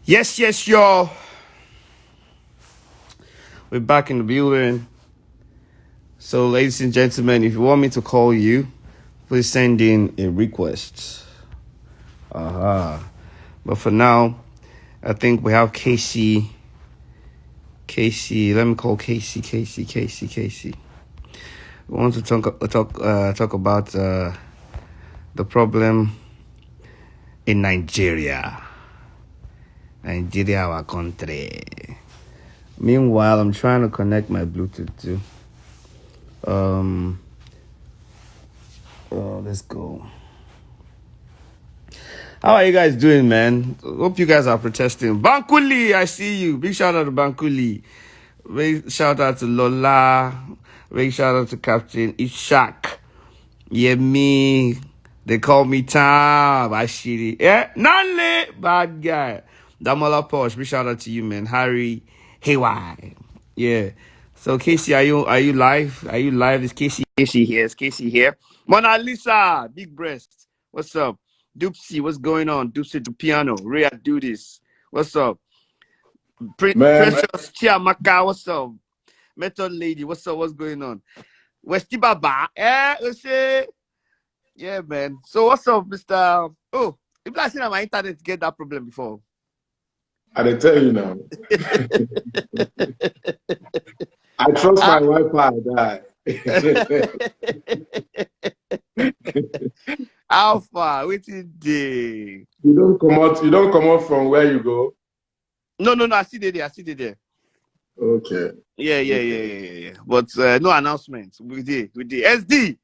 Yes, y'all. We're back in the building. So, ladies and gentlemen, if you want me to call you, please send in a request. But for now, I think we have Casey. Let me call Casey. We want to talk about the problem in Nigeria. Nigeria, our country. Meanwhile, I'm trying to connect my Bluetooth too. Let's go. How are you guys doing, man? Hope you guys are protesting. Bankuli, I see you. Big shout out to Bankuli. Big shout out to Lola. Big shout out to Captain Ishak. Yemi. They call me Tam. Ashiri. Yeah, Nanle. Bad guy. Damola Posh. Big shout out to you, man. Harry. Haywire. Yeah. So Casey, are you live? Are you live? Is Casey here? Is Casey here? Mona Lisa, big breast. What's up? Doopsy, what's going on? Doopsy the piano. Rhea, do this. What's up? Precious Chiamaka, what's up? Method Lady, what's up? What's going on? Westy Baba, yeah, man. So what's up, Mr. Oh, if I seen on my internet get that problem before. I didn't tell you now. I trust my Wi-Fi, guy. Alpha, waiting day. You don't come out from where you go. No. I see they there. Okay. Yeah. But no announcements. We did. SD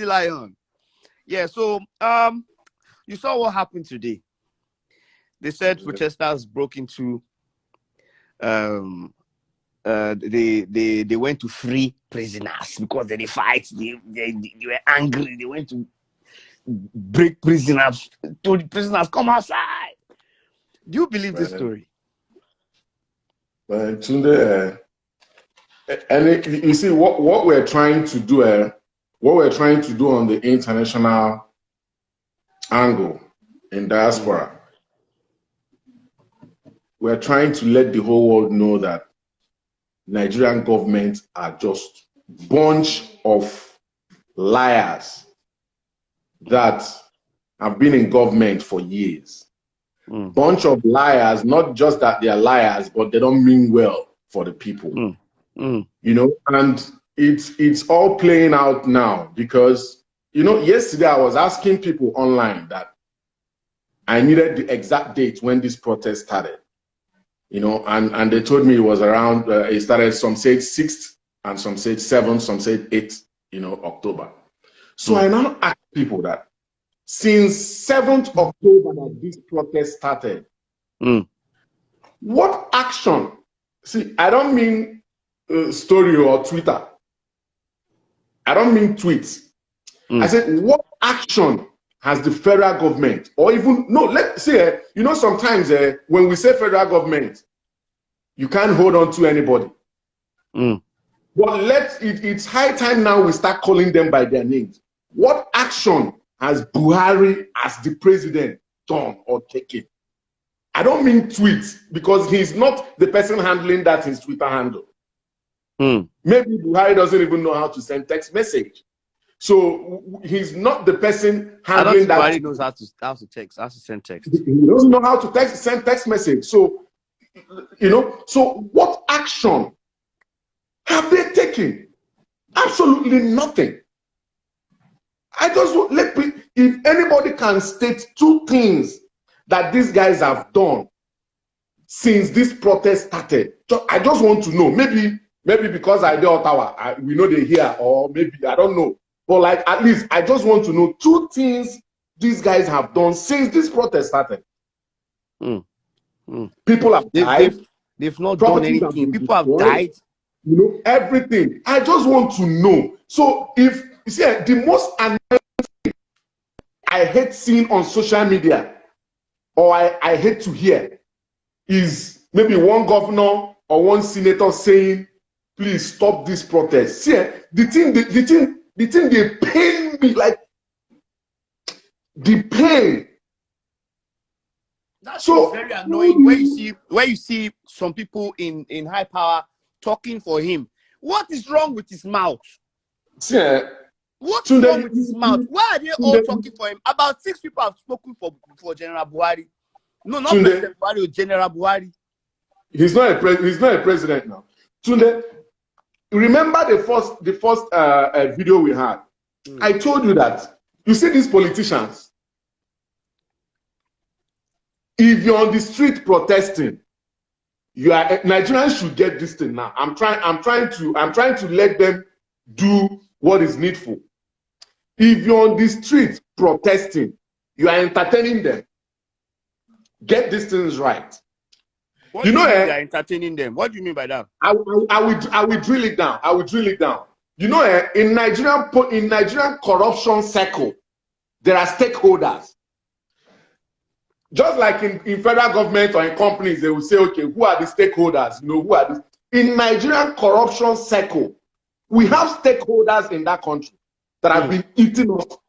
Lion. Yeah. So you saw what happened today. They said protesters broke into they went to free prisoners because they fight. They were angry. They went to break prisoners. Told the prisoners come outside. Do you believe this story? Tunde, and you see what we're trying to do. What we're trying to do on the international angle in diaspora. We're trying to let the whole world know that Nigerian government are just bunch of liars that have been in government for years. Bunch of liars, not just that they are liars, but they don't mean well for the people. You know, and it's all playing out now because, you know, yesterday I was asking people online that I needed the exact date when this protest started. You know, and they told me it was around, it started, some said 6th, and some said 7th, some said 8th, you know, October. So I now ask people that since 7th October that this protest started, what action, see, I don't mean story or Twitter. I don't mean tweets. I said, what action has the federal government, or even, no, let's say, you know, sometimes when we say federal government, you can't hold on to anybody. But it's high time now we start calling them by their names. What action has Buhari as the president done or taken? I don't mean tweets, because he's not the person handling that his Twitter handle. Maybe Buhari doesn't even know how to send text message. So he's not the person handling that. Nobody knows how to send text. He doesn't know how to send text message. So, you know, so what action have they taken? Absolutely nothing. I just if anybody can state 2 things that these guys have done since this protest started, I just want to know. Maybe because I do Ottawa, we know they hear, or maybe I don't know. But like, at least I just want to know 2 things these guys have done since this protest started. People have died. They've not done anything. People have died. You know, everything. I just want to know. So if you see, the most annoying thing I hate seeing on social media, or I hate to hear, is maybe one governor or one senator saying, please stop this protest. See, the thing they pain me, like the pain That thing is So very annoying. Where you see some people in high power talking for him. What is wrong with his mouth? see, What's Tunde, wrong with his mouth? Why are they all talking for him? About 6 people have spoken for General Buhari. No, not Tunde, President Buhari, General Buhari. he's not a president now. Tunde, remember the first video we had? I told you that you see these politicians. If you're on the street protesting, Nigerians should get this thing now. I'm trying to let them do what is needful. If you're on the street protesting, you are entertaining them. Get these things right. What do you mean they're entertaining them? What do you mean by that? I will drill it down. I will drill it down. You know, in Nigerian corruption circle, there are stakeholders. Just like in federal government or in companies, they will say, okay, who are the stakeholders? You know, who are the... In Nigerian corruption circle, we have stakeholders in that country that have been eaten up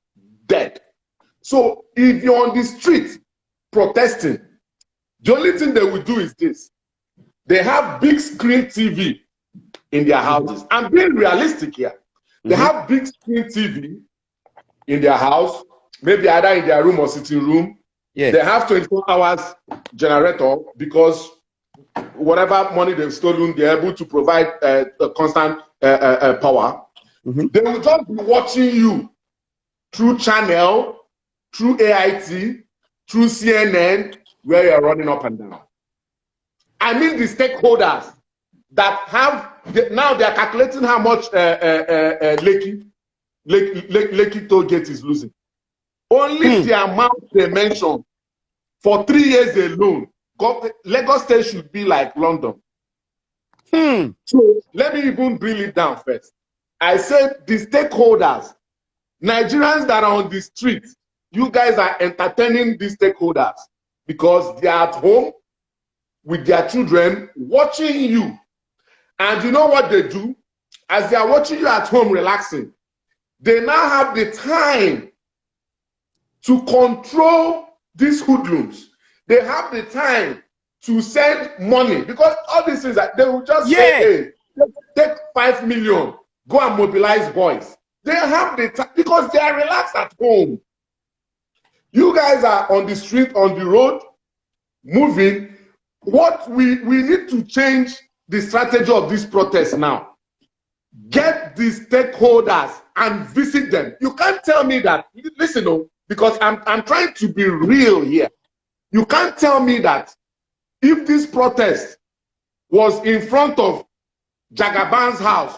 dead. So if you're on the street protesting, the only thing they will do is this. They have big screen TV in their houses. I'm being realistic here. They have big screen TV in their house, maybe either in their room or sitting room. Yeah. They have 24 hours generator because whatever money they've stolen, they're able to provide a constant power. They will just be watching you through channel, through AIT, through CNN, where you're running up and down. I mean the stakeholders that have, now they're calculating how much Lekki toll gate is losing. Only the amount they mentioned for 3 years alone, Lagos State should be like London. So let me even bring it down first. I said the stakeholders, Nigerians that are on the street, you guys are entertaining these stakeholders because they are at home with their children watching you. And you know what they do? As they are watching you at home relaxing, they now have the time to control these hoodlums. They have the time to send money because all these things that they will just say, hey, take 5 million, go and mobilize boys. They have the time because they are relaxed at home. You guys are on the street, on the road, moving. What we need to change the strategy of this protest now. Get the stakeholders and visit them. You can't tell me that, listen, because I'm trying to be real here. You can't tell me that if this protest was in front of Jagaban's house,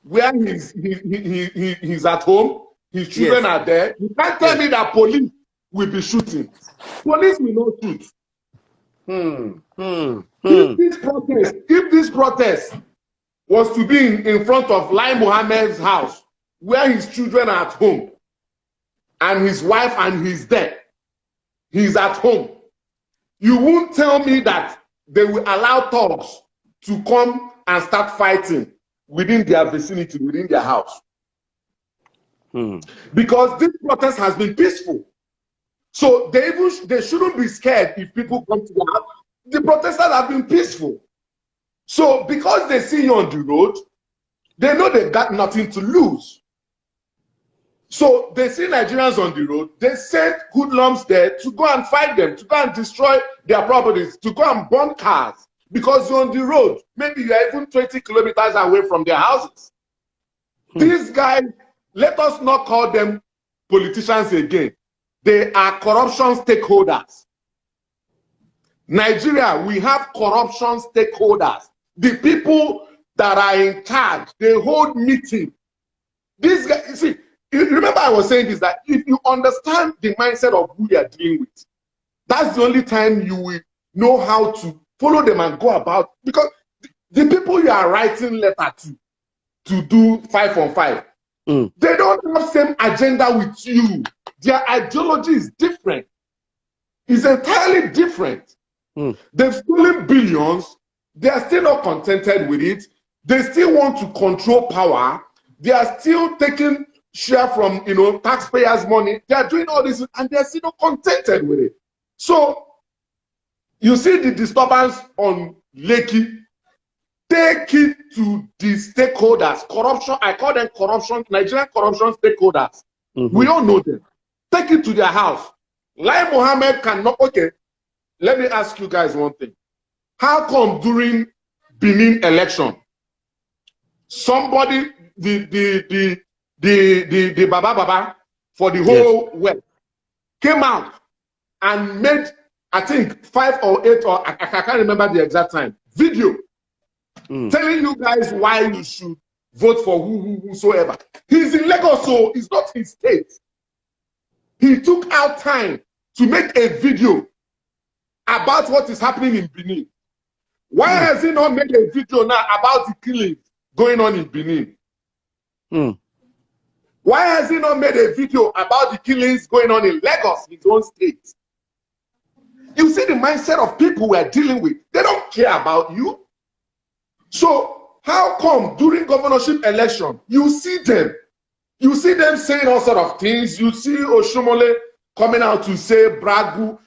where he's at home, his children are there, you can't tell me that police will be shooting. Police will not shoot. If this protest was to be in front of Lai Mohammed's house, where his children are at home, and his wife and he's dead, he's at home, you won't tell me that they will allow thugs to come and start fighting within their vicinity, within their house. Because this protest has been peaceful. So they shouldn't be scared if people come to their house. The protesters have been peaceful. So because they see you on the road, they know they've got nothing to lose. So they see Nigerians on the road, they send hoodlums there to go and fight them, to go and destroy their properties, to go and burn cars. Because you're on the road, maybe you're even 20 kilometers away from their houses. These guys, let us not call them politicians again. They are corruption stakeholders. Nigeria, we have corruption stakeholders. The people that are in charge, they hold meeting. These guys, you see, remember I was saying this, that if you understand the mindset of who you are dealing with, that's the only time you will know how to follow them and go about. Because the people you are writing letter to do 5 on 5, they don't have same agenda with you. Their ideology is different. It's entirely different. They've stolen billions. They are still not contented with it. They still want to control power. They are still taking share from taxpayers' money. They are doing all this and they are still not contented with it. So You see the disturbance on Lekki. Take it to the stakeholders. Corruption, I call them corruption, Nigerian corruption stakeholders. We all know them. Take it to their house. Lai Mohammed cannot. Okay, let me ask you guys one thing. How come during Benin election, somebody, the Baba for the whole West came out and made, I think 5 or 8 or I can't remember the exact time, video telling you guys why you should vote for whosoever. He's in Lagos, so it's not his state. He took out time to make a video about what is happening in Benin. Why has he not made a video now about the killings going on in Benin? Why has he not made a video about the killings going on in Lagos, his own state? You see the mindset of people we're dealing with. They don't care about you. So how come during governorship election, you see them saying all sort of things. You see Oshomole coming out to say Bragu.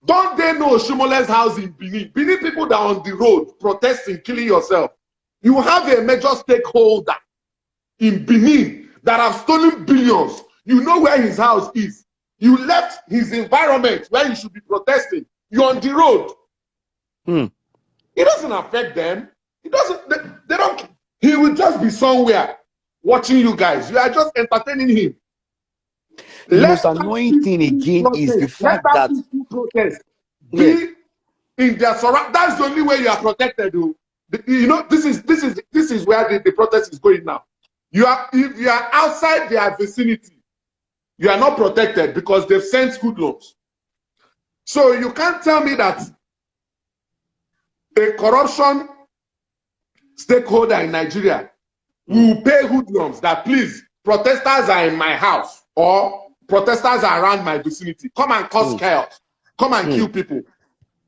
Don't they know Oshomole's house in Benin? Benin people that are on the road protesting, killing yourself. You have a major stakeholder in Benin that have stolen billions. You know where his house is. You left his environment where you should be protesting. You're on the road. It doesn't affect them. It doesn't. They don't. He will just be somewhere watching you guys. You are just entertaining him. The most annoying thing again is the fact that protest be in their surround. That's the only way you are protected. You know, this is where the protest is going now. If you are outside their vicinity, you are not protected because they've sent hoodlums. So you can't tell me that a corruption stakeholder in Nigeria will pay hoodlums that please, protesters are in my house or protesters are around my vicinity. Come and cause chaos. Come and kill people.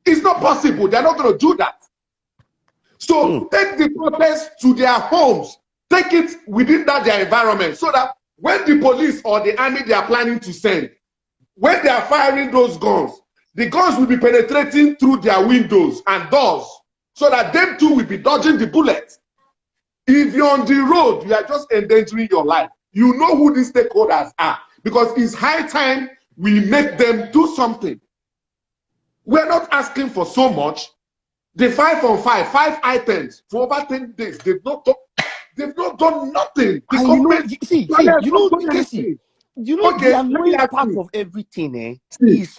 It's not possible. They're not going to do that. So take the protest to their homes. Take it within their environment so that when the police or the army they are planning to send, when they are firing those guns, the guns will be penetrating through their windows and doors so that them too will be dodging the bullets. If you're on the road, you are just endangering your life. You know who these stakeholders are because it's high time we make them do something. We're not asking for so much. The 5 on 5, 5 items for over 10 days, they've not done nothing. The the annoying part of everything is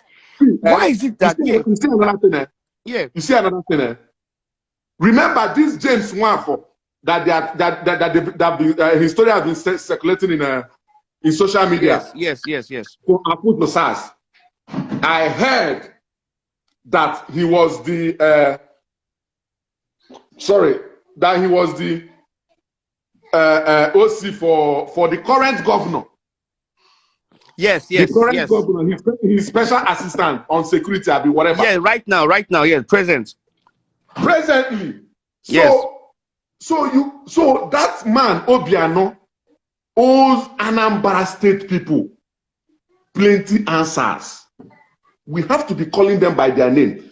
why is it that you see another thing? You see another thing? Remember this James Nwafo that his story has been circulating in social media. Yes. For Akut Sars. I heard that he was the OC for the current governor. Yes. The current governor, his special assistant on security, whatever. Yeah, right now, presently. So that man Obiano owes Anambra State people plenty answers. We have to be calling them by their name.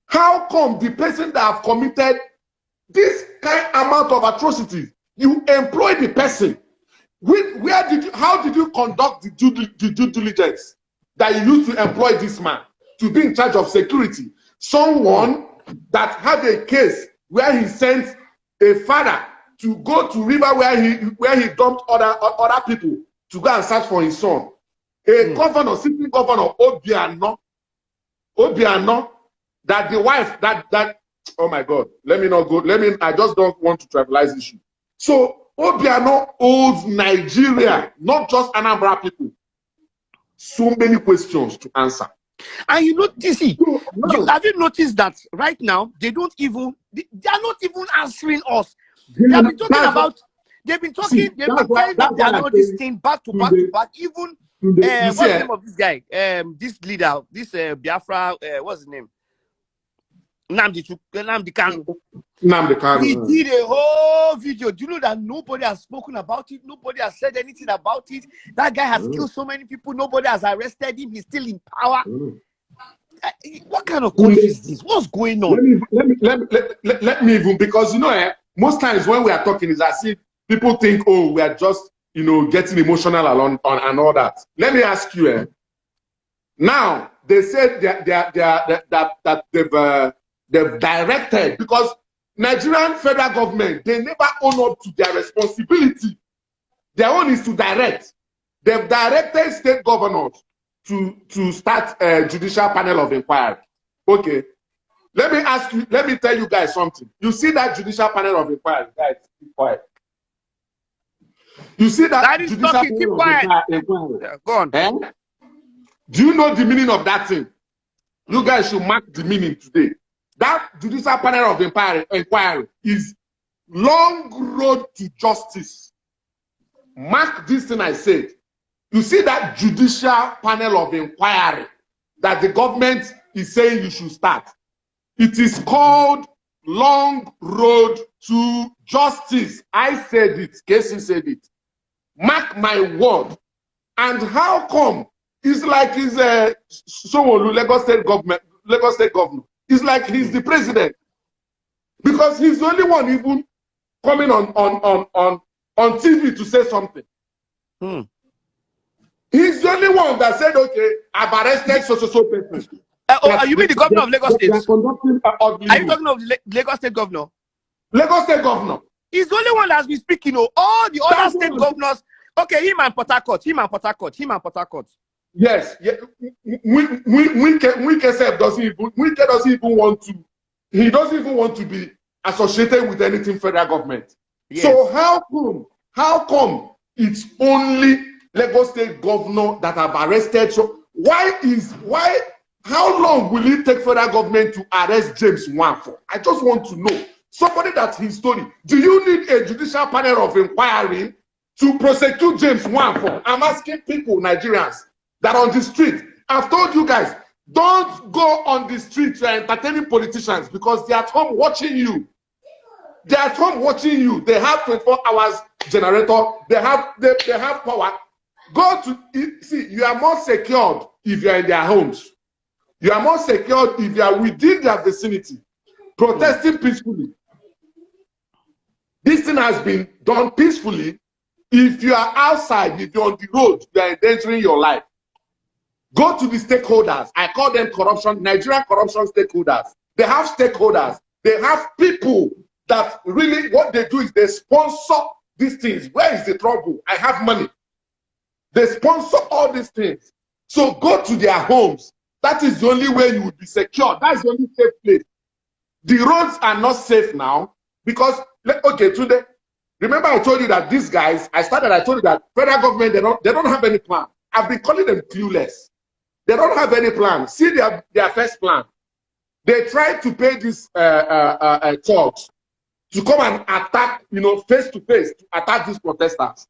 How come the person that have committed this kind amount of atrocities, you employ the person? How did you conduct the due diligence that you used to employ this man to be in charge of security? Someone that had a case where he sent a father to go to river where he dumped other people to go and search for his son. A governor, sitting governor, Obiano, that the wife that oh my God, I just don't want to trivialize the issue. So Obiano owes Nigeria, not just Anambra people, so many questions to answer. And you know, have you noticed that right now they are not even answering us? They've been telling them they are not this thing back to back. Even what's the name of this guy? This leader, this Biafra, what's his name? Nnamdi Kanu. He did a whole video. Do you know that nobody has spoken about it? Nobody has said anything about it. That guy has killed so many people. Nobody has arrested him. He's still in power. What kind of country is this? What's going on? Let me even, because most times when we are talking is as if people think, oh, we are just getting emotional on and all that. Let me ask you, now they said that they've directed, because Nigerian federal government, they never own up to their responsibility. Their own is to direct. They've directed state governors to start a judicial panel of inquiry. Okay. Let me tell you guys something. You see that judicial panel of inquiry, guys, keep quiet. You see that judicial panel of inquiry. Yeah, go on. Eh? Do you know the meaning of that thing? You guys should mark the meaning today. That judicial panel of inquiry is long road to justice. Mark this thing I said. You see that judicial panel of inquiry that the government is saying you should start. It is called Long Road to Justice. I said it. Casey said it. Mark my word. And how come? It's like he's Lagos State governor. It's like he's the president, because he's the only one even coming on TV to say something. He's the only one that said, "Okay, I've arrested so person." You mean the governor of Lagos State? Are you talking of the Lagos State governor? Lagos State governor. He's the only one that's been speaking. All the other state governors. Okay, him and Port Harcourt. Yes, yeah. Wike doesn't even want to. He doesn't even want to be associated with anything federal government. Yes. So how come it's only Lagos State governor that have arrested? So how long will it take federal government to arrest James Wan for? I just want to know. Somebody that's his story. Do you need a judicial panel of inquiry to prosecute James Wan for? I'm asking people, Nigerians, that are on the street. I've told you guys, don't go on the street to entertaining politicians, because they're at home watching you. They're at home watching you. They have 24 hours generator. They have power. Go to see. You are more secured if you are in their homes. You are more secured if you are within their vicinity, protesting peacefully. This thing has been done peacefully. If you are outside, if you're on the road, you are endangering your life. Go to the stakeholders. I call them Nigerian corruption stakeholders. They have stakeholders. They have people that really, what they do is they sponsor these things. Where is the trouble? I have money. They sponsor all these things. So go to their homes. That is the only way you will be secure. That's the only safe place. The roads are not safe now because, okay, today, remember I told you that these guys, I told you that federal government, they don't have any plan. I've been calling them clueless. They don't have any plan. See their first plan. They tried to pay these thugs to come and attack, face to face, to attack these protesters.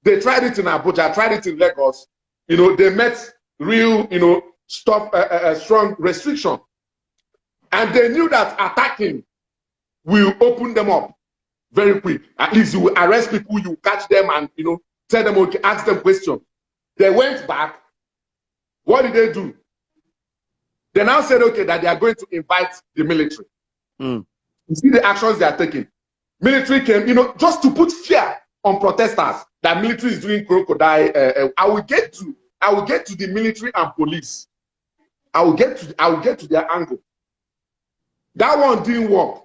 They tried it in Abuja, tried it in Lagos. They met real, strong restriction. And they knew that attacking will open them up very quick. At least you will arrest people, you will catch them and, tell them, okay, ask them questions. They went back. What did they do? They now said, okay, that they are going to invite the military. You see the actions they are taking. Military came, just to put fear on protesters that military is doing crocodile. I will get to the military and police. I will get to their angle. That one didn't work.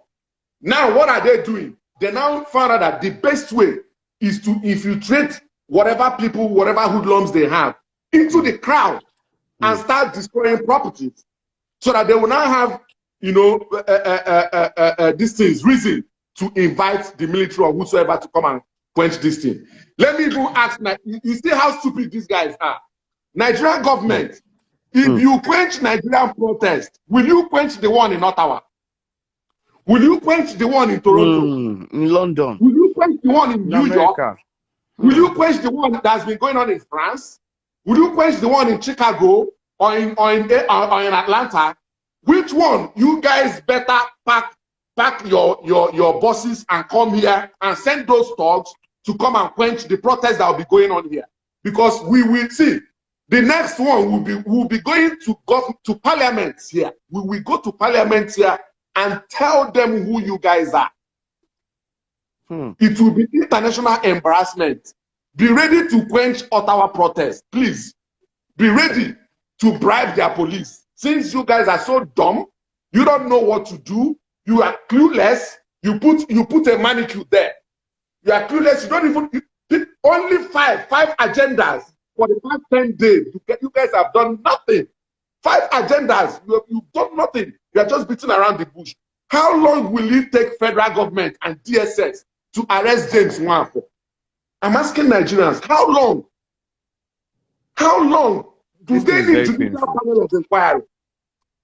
Now what are they doing? They now found out that the best way is to infiltrate whatever hoodlums they have into the crowd and start destroying properties, so that they will now have, these things, reason to invite the military or whosoever to come and quench this thing. Let me even ask, you see how stupid these guys are. Nigerian government, if you quench Nigerian protest, will you quench the one in Ottawa? Will you quench the one in Toronto? In London? Will you quench the one in New America? York? Will you quench the one that's been going on in France? Will you quench the one in Chicago or in Atlanta? Which one? You guys better pack your buses and come here and send those thugs to come and quench the protest that will be going on here. Because we will see. The next one will be going to parliament here. We will go to parliament here and tell them who you guys are. It will be international embarrassment. Be ready to quench Ottawa protests. Please, be ready to bribe their police. Since you guys are so dumb, you don't know what to do. You are clueless. You put a manicure there. You are clueless. You don't even only five agendas for the past 10 days. You guys have done nothing. 5 agendas. You've done nothing. You are just beating around the bush. How long will it take federal government and DSS to arrest James Nwafo? I'm asking Nigerians, how long? How long do they need judicial panel of inquiry?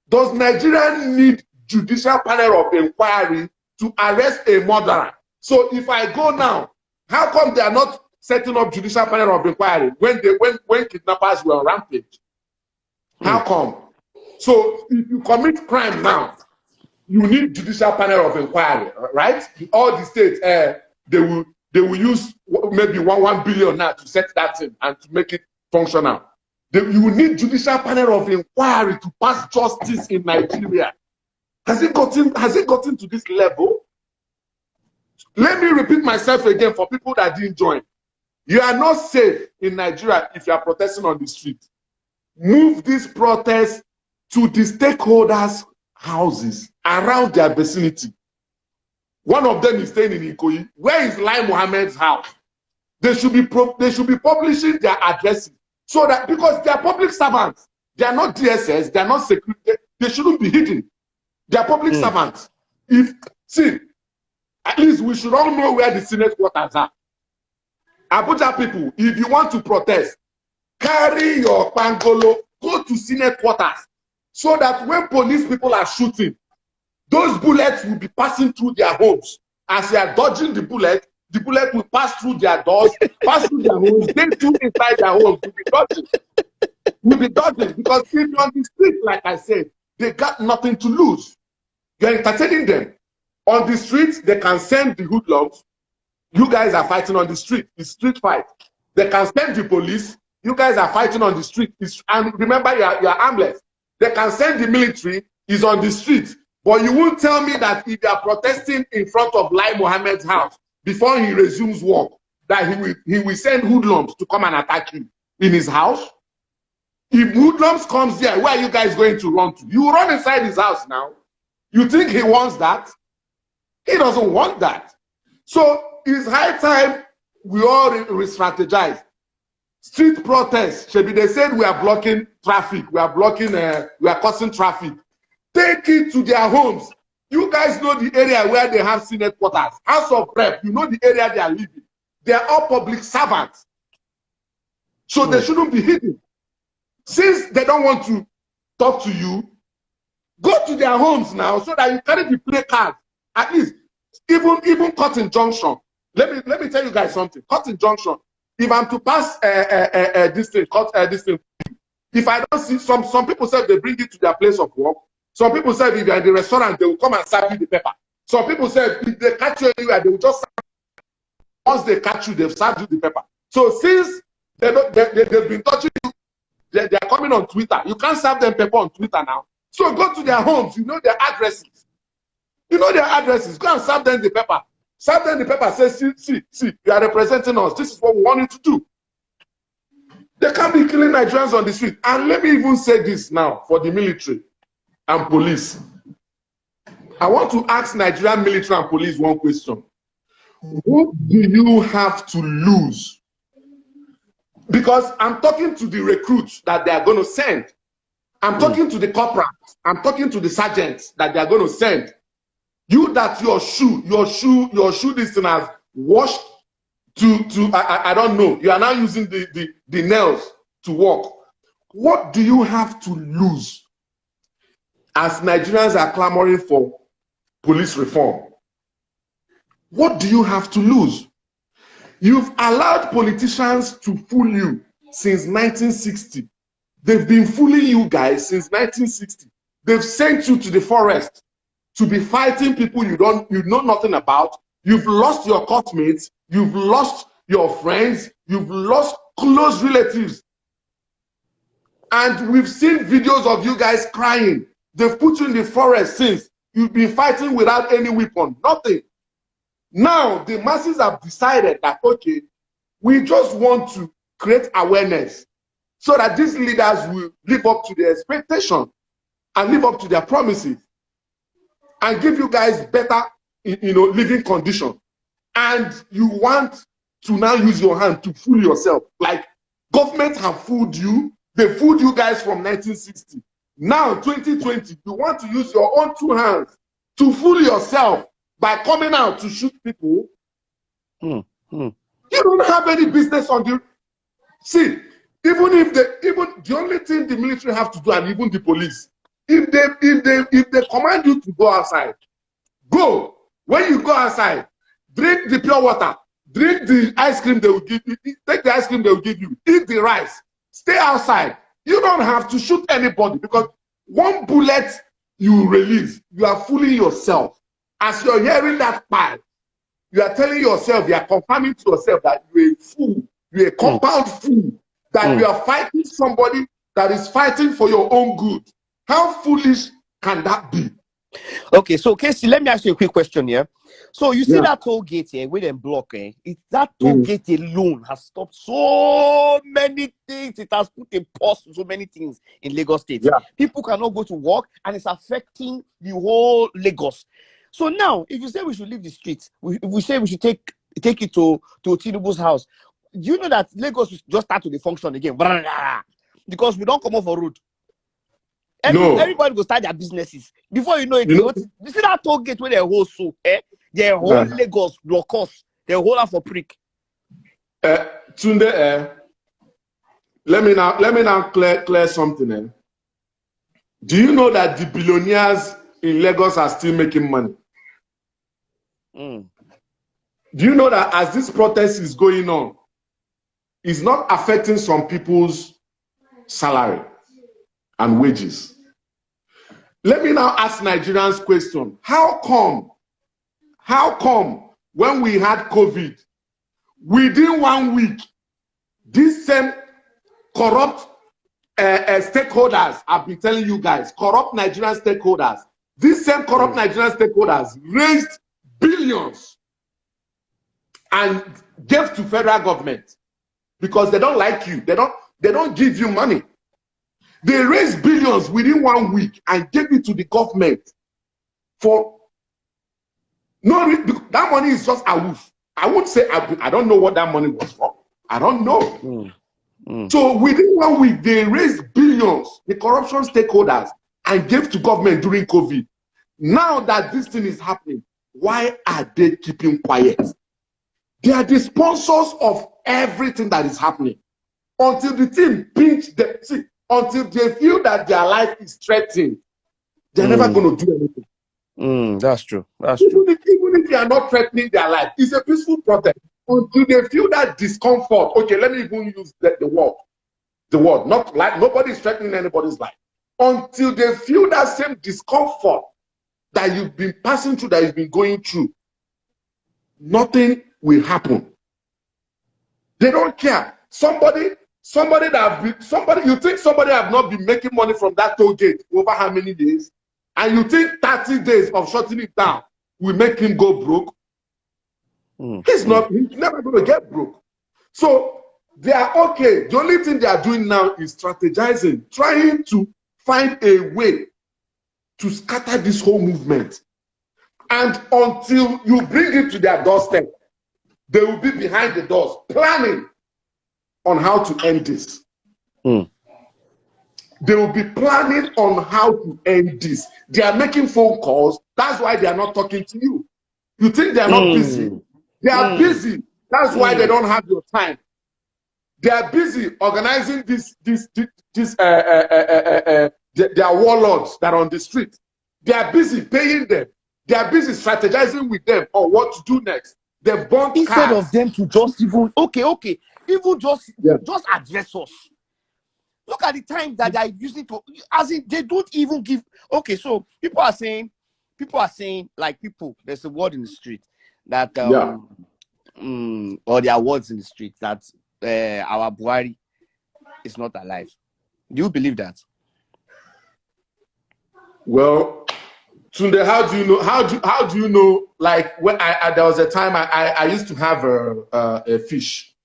Does Nigeria need judicial panel of inquiry to arrest a murderer? So if I go now, how come they are not setting up judicial panel of inquiry when kidnappers were on rampage? How come? So if you commit crime now, you need judicial panel of inquiry, right? All the states, they will use maybe 1 billion now to set that in and to make it functional. You will need judicial panel of inquiry to pass justice in Nigeria. Has it gotten to this level? Let me repeat myself again for people that didn't join. You are not safe in Nigeria if you are protesting on the street. Move this protest to the stakeholders' houses around their vicinity. One of them is staying in Ikoyi. Where is Lai Mohammed's house? They should be publishing their addresses so that, because they are public servants, they are not DSS, they are not security, they shouldn't be hidden. They are public servants. At least we should all know where the Senate quarters are. Abuja people, if you want to protest, carry your pangolo, go to Senate quarters, so that when police people are shooting, those bullets will be passing through their homes. As they are dodging the bullet will pass through their doors, pass through their homes, they too inside their homes will be dodging. Because if you're on the street, like I said, they got nothing to lose. You're entertaining them. On the streets, they can send the hoodlums. You guys are fighting on the street. It's street fight. They can send the police. You guys are fighting on the street. And remember, you're armless. They can send the military. Is on the street. But you won't tell me that if they are protesting in front of Lai Mohammed's house before he resumes work, that he will send hoodlums to come and attack you in his house. If hoodlums comes there, where are you guys going to run to? You run inside his house now. You think he wants that? He doesn't want that. So it's high time we all re-strategize. Street protests, Shebi, they said we are blocking traffic. We are blocking, we are causing traffic. Take it to their homes. You guys know the area where they have Senate quarters. House of Rep, you know the area they are living. They are all public servants. So they shouldn't be hidden. Since they don't want to talk to you, go to their homes now so that you carry the play card. At least, even Cotton Junction. Let me tell you guys something. Cotton Junction. If I'm to pass this thing, if I don't see some people say they bring it to their place of work. Some people say if you're in the restaurant, they will come and serve you the pepper. Some people say if they catch you anywhere, they will just serve you. Once they catch you, they've served you the pepper. So since they've been touching you, they are coming on Twitter. You can't serve them pepper on Twitter now. So go to their homes. You know their addresses. You know their addresses. Go and serve them the pepper. Serve them the paper, say, see, you are representing us. This is what we want you to do. They can't be killing Nigerians on the street. And let me even say this now for the military and police. I want to ask Nigerian military and police one question. What do you have to lose? Because I'm talking to the recruits that they are going to send. I'm talking to the corporals. I'm talking to the sergeants that they are going to send. You that your shoe this thing has washed I don't know. You are now using the nails to walk. What do you have to lose as Nigerians are clamoring for police reform? What do you have to lose? You've allowed politicians to fool you since 1960. They've been fooling you guys since 1960. They've sent you to the forest to be fighting people you know nothing about. You've lost your courtmates, you've lost your friends, you've lost close relatives. And we've seen videos of you guys crying. They've put you in the forest since. You've been fighting without any weapon, nothing. Now, the masses have decided that, okay, we just want to create awareness so that these leaders will live up to their expectation and live up to their promises and give you guys better, living conditions. And you want to now use your hand to fool yourself. Like, government have fooled you. They fooled you guys from 1960. Now, 2020, you want to use your own two hands to fool yourself by coming out to shoot people. You don't have any business on the... See, even the only thing the military have to do, and even the police, if they command you to go outside, go. When you go outside, drink the pure water, drink the ice cream they will give you, take the ice cream they will give you, eat the rice, stay outside. You don't have to shoot anybody, because one bullet you release, you are fooling yourself. As you're hearing that part, you are telling yourself, you are confirming to yourself that you're a fool, you're a compound fool, that you are fighting somebody that is fighting for your own good. How foolish can that be? Okay, so Casey, let me ask you a quick question here. So you see that toll gate here with them block, that toll gate alone has stopped so many things. It has put a pause to so many things in Lagos State. People cannot go to work, and it's affecting the whole Lagos. So now, if you say we should leave the streets, if we say we should take it to Tinubu's house, do you know that Lagos will just start to function again? Because we don't come off a road. Everybody will start their businesses. Before you know it, you see that toll gate where they hold so, their whole Lagos block us, they hold up for prick. Tunde, let me now clear something. Do you know that the billionaires in Lagos are still making money? Do you know that as this protest is going on, it's not affecting some people's salary and wages? Let me now ask Nigerians question. How come when we had COVID, within 1 week, these same corrupt stakeholders, I've been telling you guys, corrupt Nigerian stakeholders, these same corrupt Nigerian stakeholders raised billions and gave to federal government because they don't like you. They don't give you money. They raised billions within 1 week and gave it to the government for no. That money is just a woof. I would say I don't know what that money was for. I don't know. So within 1 week, they raised billions, the corruption stakeholders, and gave to government during COVID. Now that this thing is happening, why are they keeping quiet? They are the sponsors of everything that is happening. Until the team pinch them, see, until they feel that their life is threatened, they're never going to do anything. That's true. Even if they are not threatening their life, it's a peaceful protest. Until they feel that discomfort, okay, let me even use the word, not like nobody's threatening anybody's life. Until they feel that same discomfort that you've been passing through, that you've been going through, nothing will happen. They don't care. You think somebody have not been making money from that toll gate over how many days? And you think 30 days of shutting it down will make him go broke? He's never going to get broke. So they are okay. The only thing they are doing now is strategizing, trying to find a way to scatter this whole movement. And until you bring it to their doorstep, they will be behind the doors planning on how to end this. They will be planning on how to end this. They are making phone calls. That's why they are not talking to you. You think they are not busy? They are busy. That's why they don't have your time. They are busy organizing their warlords that are on the street. They are busy paying them. They are busy strategizing with them on what to do next. They've bought instead cars. of them to just even even just address us. Look at the time that they are using to, as in they don't even give. Okay, so people are saying, like there's a word in the street that or there are words in the street that our Buhari is not alive. Do you believe that? Well, Tunde, how do you know? How do you know? Like when there was a time I used to have a fish.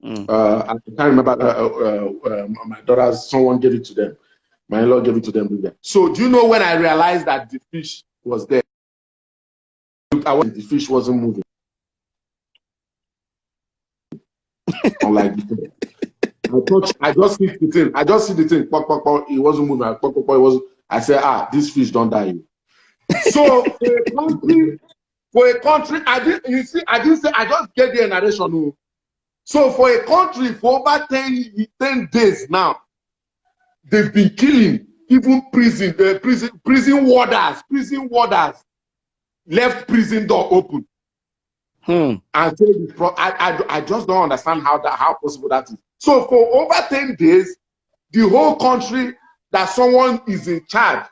I can't remember. My daughters, someone gave it to them. My in-law gave it to them. So do you know when I realized that the fish was there? The fish wasn't moving. I'm like, I just see the thing. I just see the thing. Pop, pop, pop. It wasn't moving. Pop, pop, pop. It was. I said, this fish don't die. So for a country, I didn't say. I just get the narration. So for a country for over 10 days now, they've been killing even prison warders left prison door open. And so I just don't understand how possible that is. So for over 10 days, the whole country that someone is in charge,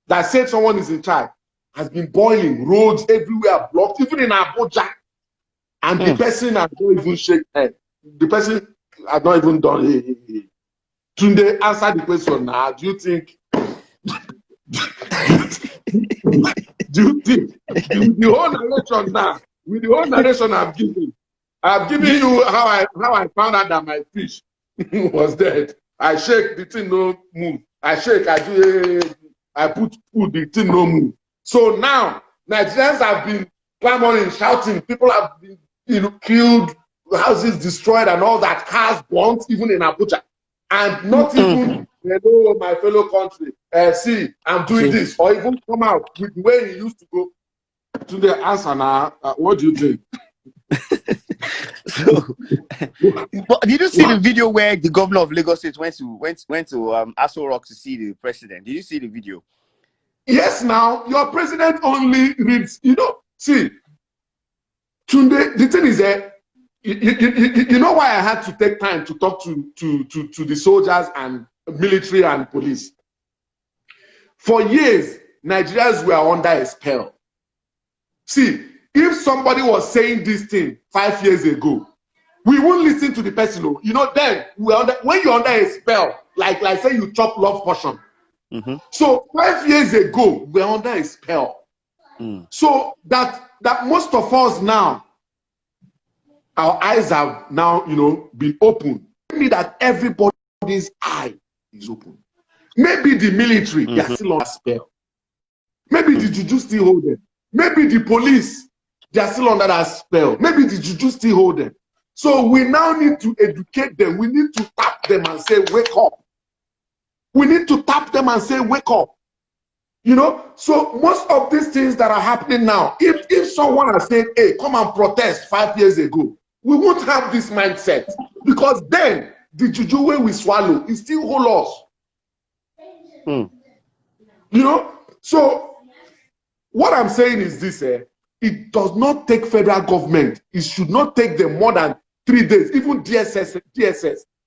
that said someone is in charge, has been boiling. Roads everywhere blocked, even in Abuja. And the person has not even shaken head. The person has not even done it. Tunde, answer the question now. Do you think the whole narration now, with the whole narration I've given you how I found out that my fish was dead. I shake, the thing no move. I shake, I put food, the thing no move. So now Nigerians have been clamoring, shouting, people have been killed, houses destroyed and all that, cars burnt, even in Abuja. And not even, hello, my fellow country, see, I'm doing this, or even come out with the way he used to go. To the answer now, what do you think? So, but did you see the video where the governor of Lagos State went to Aso Rock to see the president? Did you see the video? Yes, now your president only reads, see, Tunde, the thing is that you know why I had to take time to talk to the soldiers and military and police. For years, Nigerians were under a spell. See, if somebody was saying this thing 5 years ago, we won't listen to the person. Then when you're under a spell, like say you chop love portion. So 5 years ago, we're under a spell. So that most of us now, our eyes have now, been opened. Maybe that everybody's eye is open. Maybe the military, they are still on a spell. Maybe the juju still hold them. Maybe the police, they are still under that spell. Maybe the juju still hold them. So we now need to educate them. We need to tap them and say, wake up. We need to tap them and say, wake up. So most of these things that are happening now, if someone has said, hey, come and protest 5 years ago, we won't have this mindset, because then the juju way we swallow is still hold us. So what I'm saying is this, it does not take federal government. It should not take them more than 3 days, even DSS,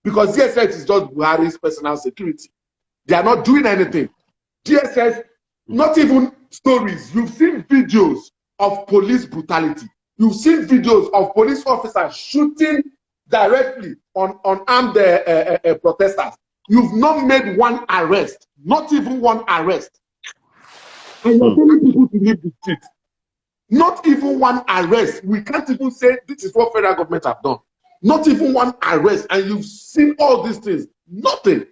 because DSS is just Buhari's personal security. They are not doing anything. DSS, not even stories. You've seen videos of police brutality. You've seen videos of police officers shooting directly on armed protesters. You've not made one arrest, not even one arrest. And you're telling people to leave the street. Not even one arrest. We can't even say this is what federal government have done. Not even one arrest. And you've seen all these things. Nothing.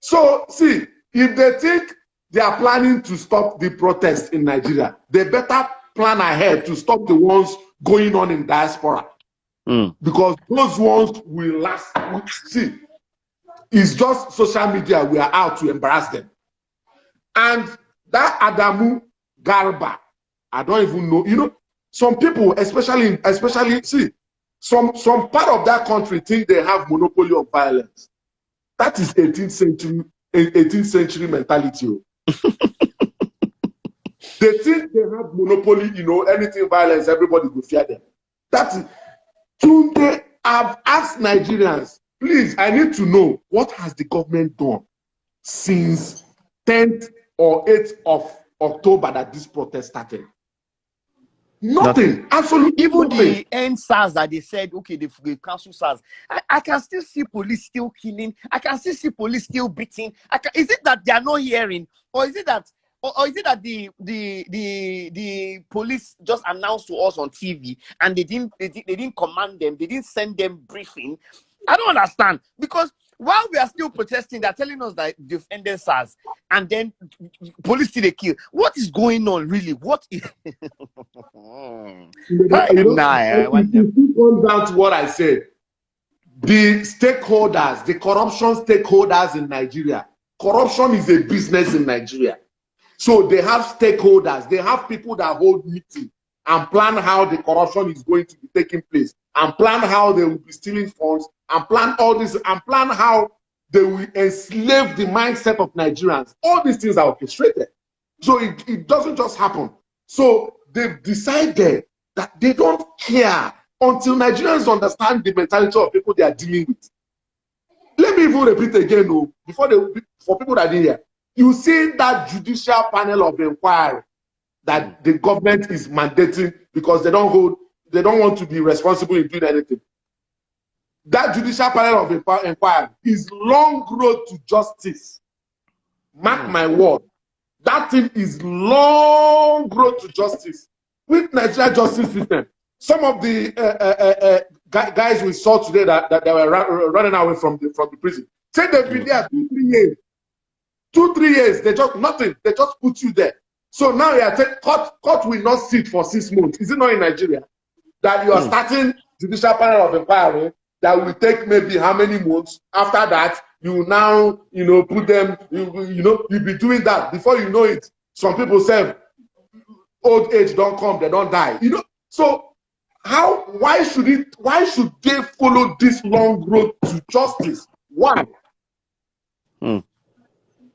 So, see, if they think they are planning to stop the protests in Nigeria, they better plan ahead to stop the ones going on in diaspora. Because those ones will last. See, it's just social media. We are out to embarrass them. And that Adamu Garba, I don't even know. Some people, especially, see, some part of that country think they have monopoly of violence. That is 18th century mentality. They think they have monopoly, anything violence, everybody will fear them. That is, Tunde, I've asked Nigerians, please, I need to know, what has the government done since 10th or 8th of October that this protest started? Nothing. Absolutely Even nothing. the end SARS that they said, okay, they've canceled SARS. I can still see police still killing. I can still see police still beating. Is it that they are not hearing, or is it that, or is it that the police just announced to us on TV and they didn't command them, they didn't send them briefing? I don't understand, because while we are still protesting, they're telling us that they've ended SARS, and then police still they kill. What is going on, really? What is You know, it comes down to what I said. The stakeholders, the corruption stakeholders in Nigeria. Corruption is a business in Nigeria. So they have stakeholders. They have people that hold meeting and plan how the corruption is going to be taking place, and plan how they will be stealing funds, and plan all this, and plan how they will enslave the mindset of Nigerians. All these things are orchestrated. So it doesn't just happen. So they've decided that they don't care until Nigerians understand the mentality of people they are dealing with. Let me even repeat again, for people that didn't hear. You see that judicial panel of inquiry that the government is mandating because they don't want to be responsible in doing anything. That judicial panel of inquiry is long road to justice. Mark my word. That thing is long road to justice. With Nigeria justice system, some of the guys we saw today that were running away from the prison, say they've been there 2-3 years. 2-3 years, they just nothing. They just put you there. So now you are saying court will not sit for 6 months. Is it not in Nigeria that you are starting judicial panel of inquiry that will take maybe how many months? After that, you now put them. You'll be doing that before you know it. Some people say old age don't come, they don't die. So why should they follow this long road to justice? Why?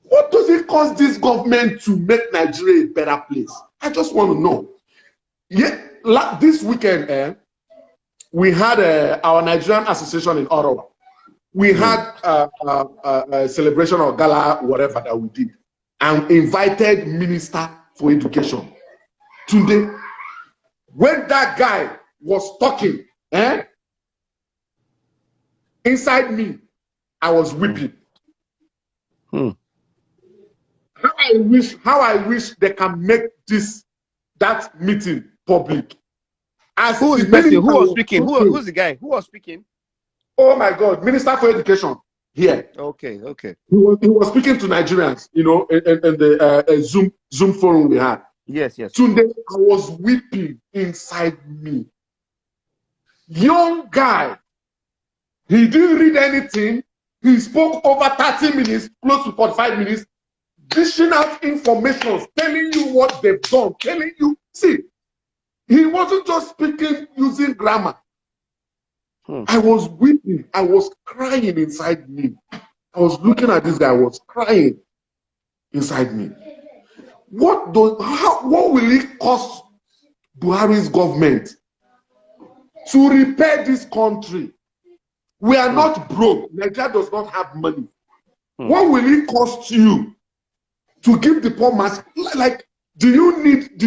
What does it cost this government to make Nigeria a better place? I just want to know. Yeah, this weekend, we had our Nigerian Association in Ottawa. We had a celebration or gala, whatever that we did, and invited Minister for Education. Tunde, when that guy was talking, inside me, I was weeping. How I wish they can make that meeting public. Who is the Who was speaking? Who's the guy? Who was speaking? Oh my God, Minister for Education here. Okay. He was speaking to Nigerians, in the Zoom forum we had. Yes. Today I was weeping inside me. Young guy, he didn't read anything. He spoke over 30 minutes, close to 45 minutes, dishing out information, telling you what they've done, telling you. See, he wasn't just speaking using grammar. I was weeping. I was crying inside me. I was looking at this guy. I was crying inside me. What will it cost Buhari's government to repair this country? We are not broke. Nigeria does not have money. What will it cost you to give the poor mass? Like, do you need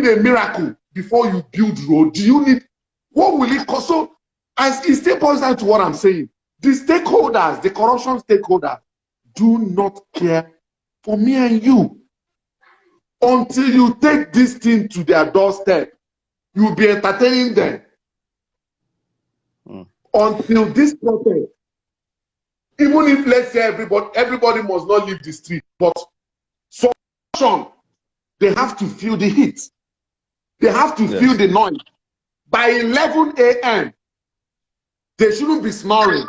a miracle before you build road? Do you need? What will it cost? So, as it still boils down to what I'm saying, the stakeholders, the corruption stakeholders, do not care for me and you. Until you take this thing to their doorstep, you'll be entertaining them. Until this protest, even if, let's say, everybody must not leave the street, but some, they have to feel the heat. They have to feel the noise. By 11 a.m., they shouldn't be snoring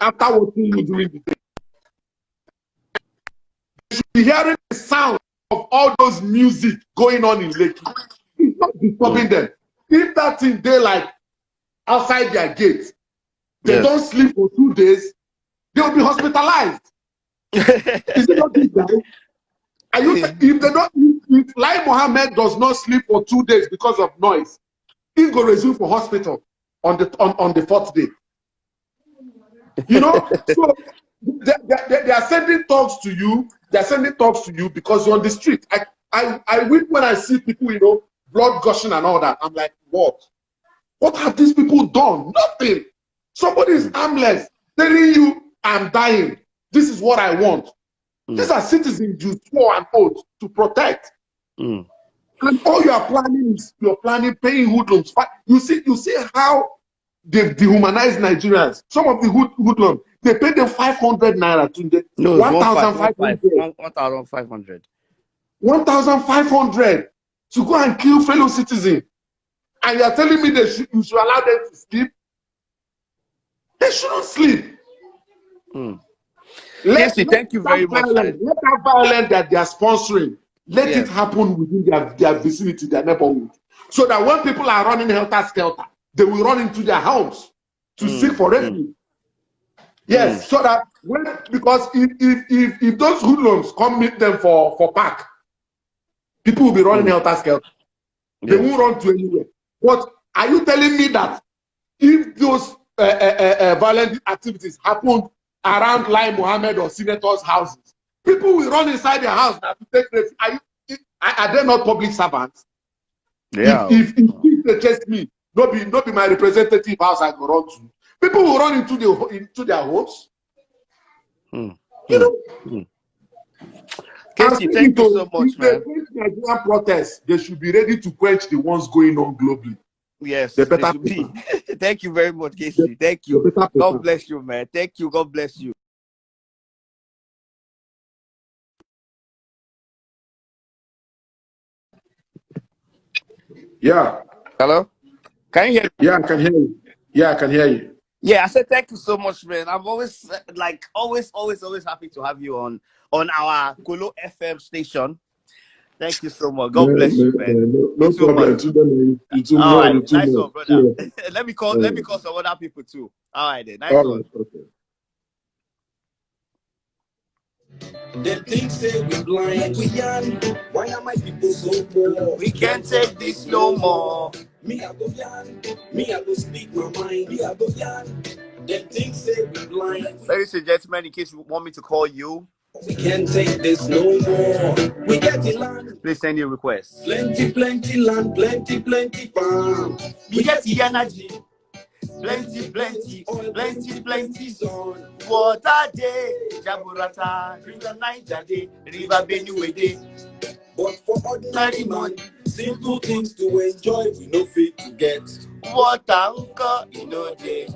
after watching you during the day. They should be hearing the sound of all those music going on in Lekki. It's not disturbing them. If that thing they like outside their gate, they don't sleep for 2 days, they will be hospitalized. Is it not this guy? If Lai Mohammed does not sleep for 2 days because of noise, he's going to resume for hospital on the 4th day. So they are sending talks to you. They are sending talks to you because you're on the street. I weep when I see people, you know, blood gushing and all that. I'm like, what? What have these people done? Nothing. Somebody is harmless, telling you, I'm dying. This is what I want. These are citizens you swore an oath to protect. And all you are planning is paying hoodlums. You see how they've dehumanized Nigerians. Some of the hoodlums, they pay them 500 naira to no, 1,500. 1,500. 1,500 to go and kill fellow citizens. And you are telling me you should allow them to sleep? They shouldn't sleep. Thank you very much. Let that violence that they are sponsoring, let it happen within their vicinity, their neighborhood. So that when people are running helter-skelter, they will run into their homes to seek for refuge. Yes, so that because if those hoodlums come meet them for park, people will be running helter-skelter. They won't run to anywhere. But are you telling me that if those violent activities happen around Lai Mohammed or senators' houses, people will run inside their house now to take refuge? Are they not public servants? Yeah. If they chase me, not be my representative house I go run to. People will run into their homes. You know. Casey, thank you so much, man. If they face Nigerian protests, they should be ready to quench the ones going on globally. Yes, they should be. Thank you very much, Casey. Thank you. God bless you, man. Thank you. God bless you. Yeah. Hello? Can you hear me? Yeah, I can hear you. Yeah, I can hear you. Yeah, I said thank you so much, man. I'm always always happy to have you on our Kolo FM station. Thank you so much. God bless you, man. No problem. All right, nice one, brother. Let me call some other people too. All right, then. Nice one. Okay. Them things say we blind, we young. Why are my people so poor? We can't take this no more. Me I go young, me I go speak my mind. Me I go young. Them things say we blind. Ladies and gentlemen, in case you want me to call you, we can't take this no more. We get the land. Please send your request. Plenty land, plenty farm. We get the energy. Plenty zone. Water day, Jaburata, River Niger day, River Benue day. But for ordinary man, simple things to enjoy, we no fit to get. Water unko, you know day.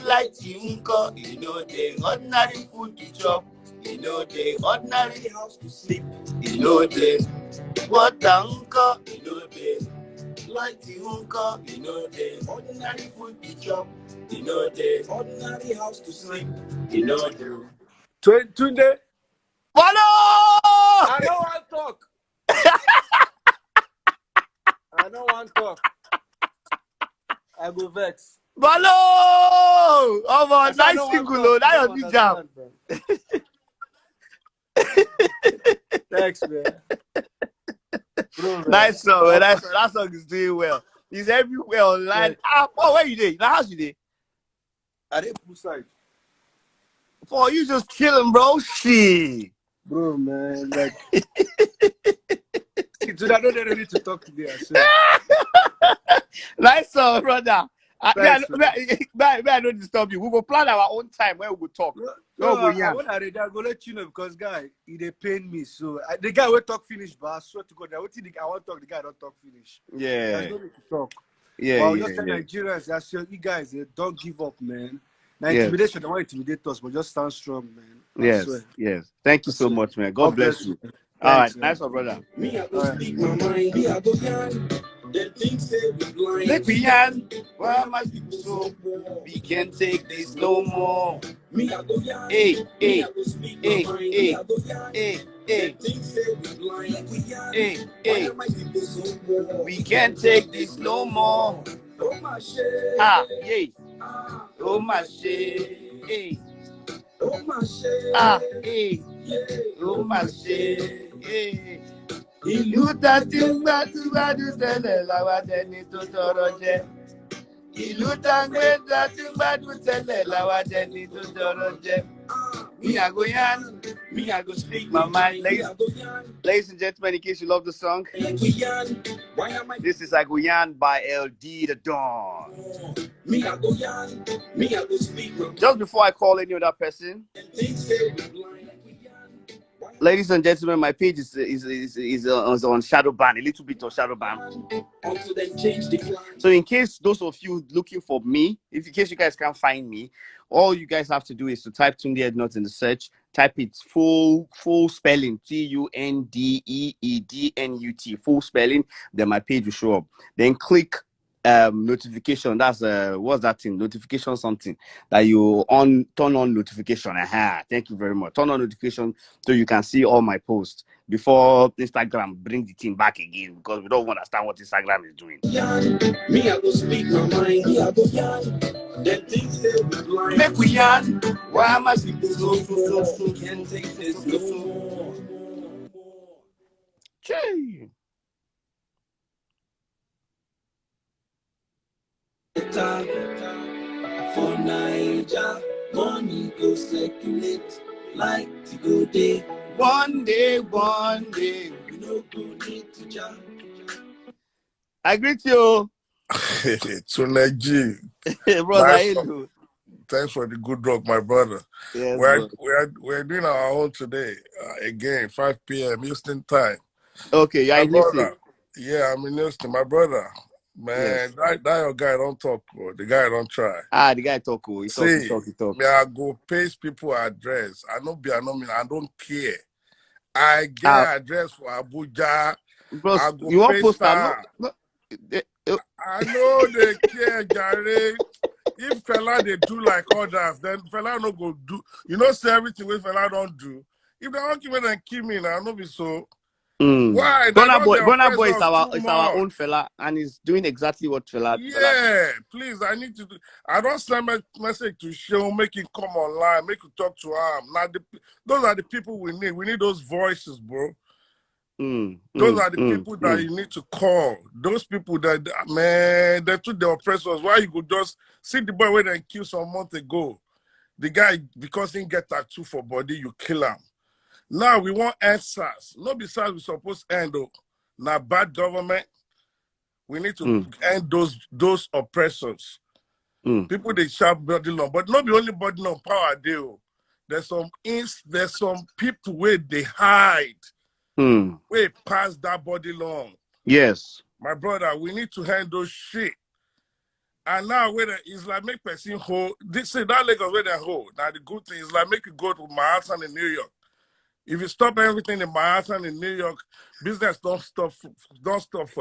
Light unko, you know day. Ordinary food to chop, you know day. Ordinary house to sleep, you know day. Water unko, you know day. Light unko, you know day. Ordinary food to chop, you know day. Ordinary house to sleep, you know day. Tunde, Follow! I don't want to talk. I don't want to talk. I go vex. Balo! Oh my, nice single, that your big jam. Thanks, man. Bro, man. Nice song, man. That song is doing well. He's everywhere online. Yeah. Where you there? Now, how's you there? I didn't poolside. For you just chilling, bro. Shit. Bro, man, like. Today I don't ready to talk today. I swear. Nice song, brother. I don't disturb you. We will plan our own time where we will talk. No, when I read, I go let you know because guy, they pain me. So the guy will talk finish, but I swear to God, I want to talk. The guy don't talk finish. Yeah. There's no need to talk. Yeah. But just tell Nigerians, I swear, you guys, don't give up, man. Now intimidation, they want to intimidate us, but just stand strong, man. Yes. Thank you so much, man. God bless you. All right, nice one, brother. Me, I go speak my mind. Me, I go young. Them things say we blind. Let me young. Why am I people so poor? We can't take this no more. Me, I go young. Hey. Me, I go speak my mind. Me, I go young. Them things say we blind. We young. Why am I people so poor? We can't take this no more. Oh my shit. Oh my shit. Oh my shit. Oh my shit. Ìlú tá ti ń gbádùn tẹ́lẹ̀ làwa dẹni tó tọrọ jẹ. Ìlú tá ń gbé tá ti ń gbádùn tẹ́lẹ̀ làwa dẹni tó tọrọ jẹ. Me, I go yarn. Me, I go speak my mind. Ladies and gentlemen, in case you love the song, this is I go yarn by LD the Dawn. Me, I go yarn. Me, I go speak. Just before I call any other person, ladies and gentlemen, my page is on shadow ban, a little bit of shadow ban. So in case those of you looking for me, in case you guys can't find me, all you guys have to do is to type Tunde Ednut in the search. Type it full spelling, TUNDEEDNUT, full spelling. Then my page will show up. Then click notification. That's what's that thing? Notification something that you turn on notification. Aha, thank you very much. Turn on notification so you can see all my posts before Instagram bring the thing back again, because we don't understand what Instagram is doing. Me, I go speak my mind. Me, I go yarn. Them things say we blind. Make we yarn. Why am I speaking so? Can't take this no more. Gee. For Niger, money go circulate like to go day. One day, we no go need to jam. I greet you. Tunde, Brother, nice. hello. Thanks for the good luck, my brother. Yes, we're doing our own today. Again, 5 p.m. Houston time. Okay, you're in Houston. Yeah, I'm in Houston. My brother, man, yes. that your guy don't talk, bro. The guy don't try. The guy talk. He talk. Me, I go paste people address. I don't care. I get address for Abuja. Bro, you want poster? No. I know they care, Gary. If fella they do like others, then fella no go do. You know, say everything with fella don't do. If they don't give me, then kill me now. No be so. Why? Burna Boy is our own fella, and he's doing exactly what fella. Yeah, please. I need to do. I don't send a message to show, make him come online, make you talk to him. Now, those are the people we need. We need those voices, bro. Those are the people that you need to call. Those people that, man, they took the oppressors. Why you could just see the boy where they killed some month ago? The guy, because he get tattoo for body, you kill him. Now we want end SARS. Not besides we supposed to end though. Now bad government. We need to end those oppressors. People they sharp body long, but not the only body long power deal. There's some people where they hide. Way past that body long. Yes. My brother, we need to handle shit. And now where it's like make person hold this say that Lagos where they hold. Now the good thing is like make you go to Manhattan in New York. If you stop everything in Manhattan in New York, business don't stop for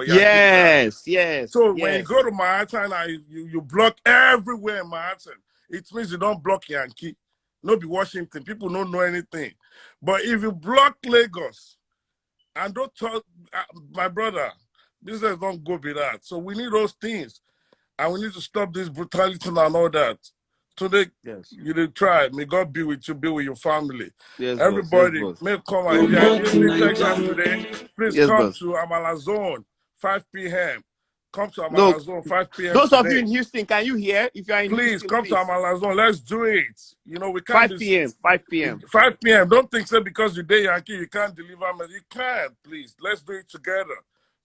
you. Yes. So when you go to Manhattan and you block everywhere in Manhattan, it means you don't block Yankee. No be Washington. People don't know anything. But if you block Lagos, and don't talk, my brother, business don't go be that. So we need those things. And we need to stop this brutality and all that. Today, you did try. May God be with you, be with your family. Yes, everybody, boss. May come and if you are in Texas today, please come to Amala Zone, 5 p.m. Come to Amala Zone, 5 p.m. Those of you in Houston, can you hear? If you are in Houston, come to Amala Zone. Let's do it. You know, we can't 5 p.m. 5 p.m. 5 p.m. Don't think so because you're day Yankee, you can't deliver. You can, please. Let's do it together.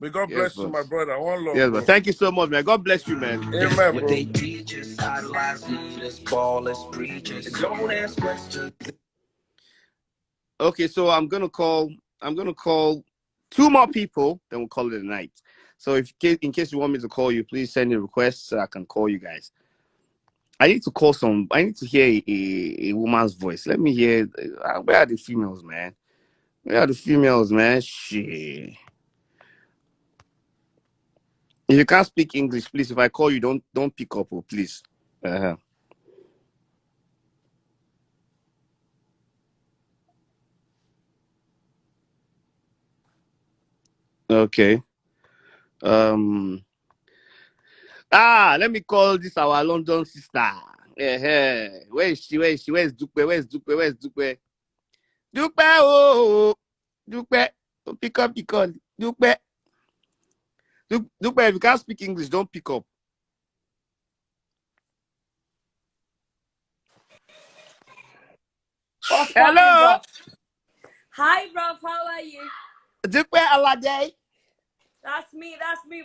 May God bless you, my brother. One love. Yes, bro. Thank you so much, man. God bless you, man. Amen, bro. What they teach us, idolize leaders, ballers, preachers. Don't ask questions. Okay, so I'm gonna call 2 more people, then we'll call it a night. So in case you want me to call you, please send a request so I can call you guys. I need to hear a woman's voice. Let me hear. Where are the females, man? Shit. If you can't speak English, please, if I call you, don't pick up, please. Okay. Let me call this our London sister. Where is she? Where's Dupe? Dupe, oh. Dupe. Don't pick up the call. Dupe, if you can't speak English, don't pick up. What's poppin', Hello. bro? Hi, bro. How are you? Dikwe Alade. That's me,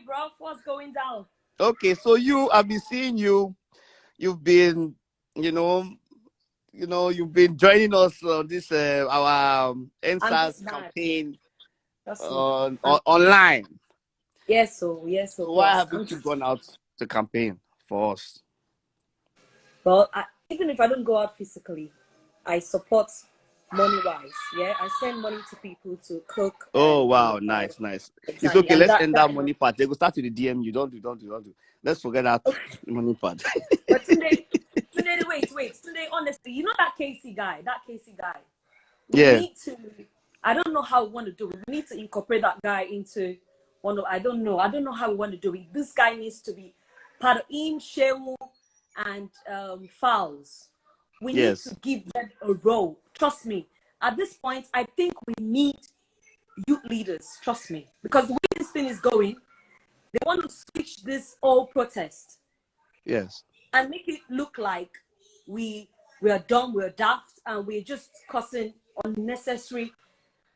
bro. What's going down? Okay, so I've been seeing you. You've been, you know, you've been joining us on this our I'm NSAS just mad. campaign Trust me. online. Yes, So why boss. haven't you gone out to campaign for us? Well, even if I don't go out physically, I support money-wise. Yeah, I send money to people to cook. Oh And wow, nice. It's exactly. okay. And Let's that end that money part. They go start with the DM. You don't do. Let's forget that money part. But Tunde, wait. Tunde, honestly, you know that Casey guy. We Yeah. need to. I don't know how we want to do it. We need to incorporate that guy into one of. I don't know how we want to do it. This guy needs to be part of him, Shewu, and Fowles. We need to give them a role. Trust me. At this point, I think we need youth leaders. Trust me, because the way this thing is going, they want to switch this all protest. Yes. And make it look like we are dumb, we're daft, and we're just causing unnecessary